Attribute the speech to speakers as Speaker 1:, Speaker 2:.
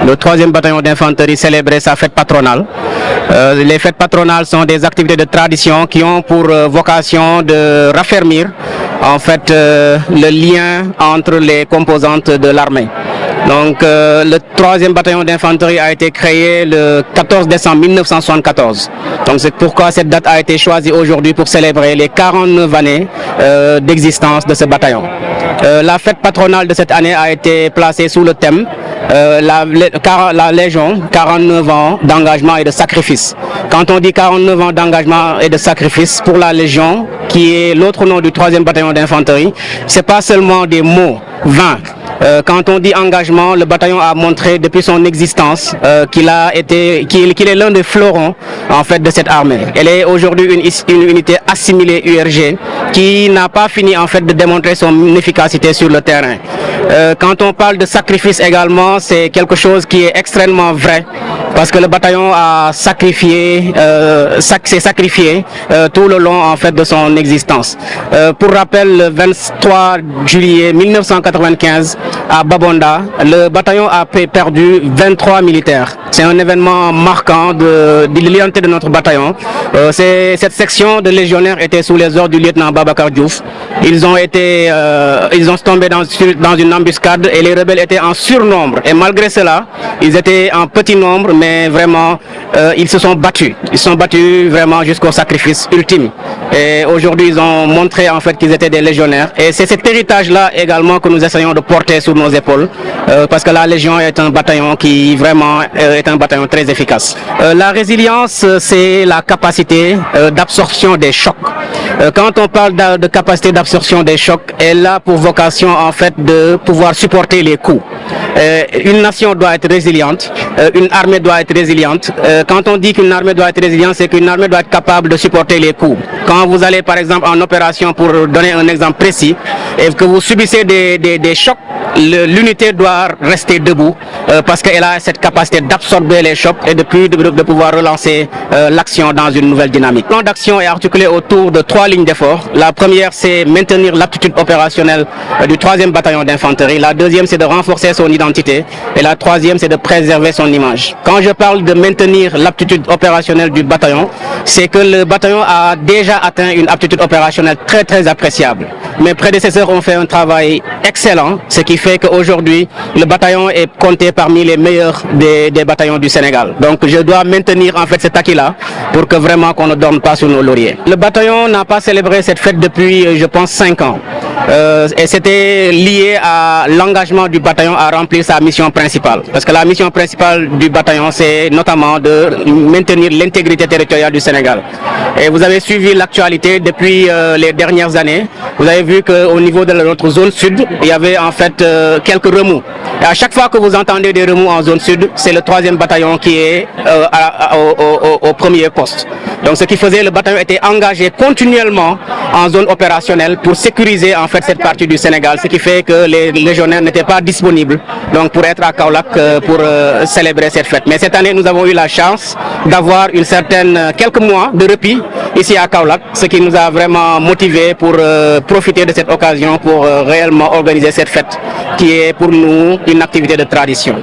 Speaker 1: le 3e bataillon d'infanterie célébrait sa fête patronale. Les fêtes patronales sont des activités de tradition qui ont pour vocation de raffermir en fait le lien entre les composantes de l'armée. Donc le 3e bataillon d'infanterie a été créé le 14 décembre 1974. Donc c'est pourquoi cette date a été choisie aujourd'hui pour célébrer les 49 années d'existence de ce bataillon. La fête patronale de cette année a été placée sous le thème la Légion, 49 ans d'engagement et de sacrifice. Quand on dit 49 ans d'engagement et de sacrifice pour la Légion, qui est l'autre nom du 3e bataillon d'infanterie, ce n'est pas seulement des mots vains. Quand on dit engagement, le bataillon a montré depuis son existence qu'il est l'un des fleurons en fait de cette armée. Elle est aujourd'hui une unité assimilée URG qui n'a pas fini en fait de démontrer son efficacité sur le terrain. Quand on parle de sacrifice également, c'est quelque chose qui est extrêmement vrai parce que le bataillon a sacrifié, s'est sacrifié tout le long en fait de son existence. Pour rappel, le 23 juillet 1995 à Babonda, le bataillon a perdu 23 militaires. C'est un événement marquant de l'identité de notre bataillon. Cette section de légionnaires était sous les ordres du lieutenant Babacar Diouf. Ils ont tombé dans une embuscade et les rebelles étaient en surnombre. Et malgré cela, ils étaient en petit nombre, mais vraiment, ils se sont battus. Ils se sont battus vraiment jusqu'au sacrifice ultime. Et aujourd'hui, ils ont montré en fait qu'ils étaient des légionnaires. Et c'est cet héritage-là également que nous essayons de porter sur nos épaules, parce que la Légion est un bataillon qui vraiment est un bataillon très efficace. La résilience, c'est la capacité d'absorption des chocs. Quand on parle de capacité d'absorption des chocs, elle a pour vocation en fait de pouvoir supporter les coups. Une nation doit être résiliente, une armée doit être résiliente. Quand on dit qu'une armée doit être résiliente, c'est qu'une armée doit être capable de supporter les coups. Quand vous allez par exemple en opération, pour donner un exemple précis, et que vous subissez des chocs, l'unité doit rester debout parce qu'elle a cette capacité d'absorber les chocs et de pouvoir relancer l'action dans une nouvelle dynamique. Le plan d'action est articulé autour de 3 lignes d'effort. La première, c'est maintenir l'aptitude opérationnelle du 3e bataillon d'infanterie. La deuxième, c'est de renforcer son identité. Et la troisième, c'est de préserver son image. Quand je parle de maintenir l'aptitude opérationnelle du bataillon, c'est que le bataillon a déjà atteint une aptitude opérationnelle très très appréciable. Mes prédécesseurs ont fait un travail excellent, ce qui fait qu'aujourd'hui, le bataillon est compté parmi les meilleurs des bataillons du Sénégal. Donc je dois maintenir en fait cet acquis-là pour que vraiment qu'on ne dorme pas sur nos lauriers. Le bataillon n'a pas célébré cette fête depuis, je pense, 5 ans. Et c'était lié à l'engagement du bataillon à remplir sa mission principale. Parce que la mission principale du bataillon, c'est notamment de maintenir l'intégrité territoriale du Sénégal. Et vous avez suivi l'actualité depuis les dernières années. Vous avez vu qu'au niveau de notre zone sud, il y avait en fait quelques remous. Et à chaque fois que vous entendez des remous en zone sud, c'est le 3e bataillon qui est au premier poste. Donc ce qui faisait, le bataillon était engagé continuellement en zone opérationnelle pour sécuriser en fait cette partie du Sénégal, ce qui fait que les légionnaires n'étaient pas disponibles donc pour être à Kaolack pour célébrer cette fête. Mais cette année, nous avons eu la chance d'avoir quelques mois de répit ici à Kaolack, ce qui nous a vraiment motivés pour profiter de cette occasion pour réellement organiser cette fête qui est pour nous une activité de tradition.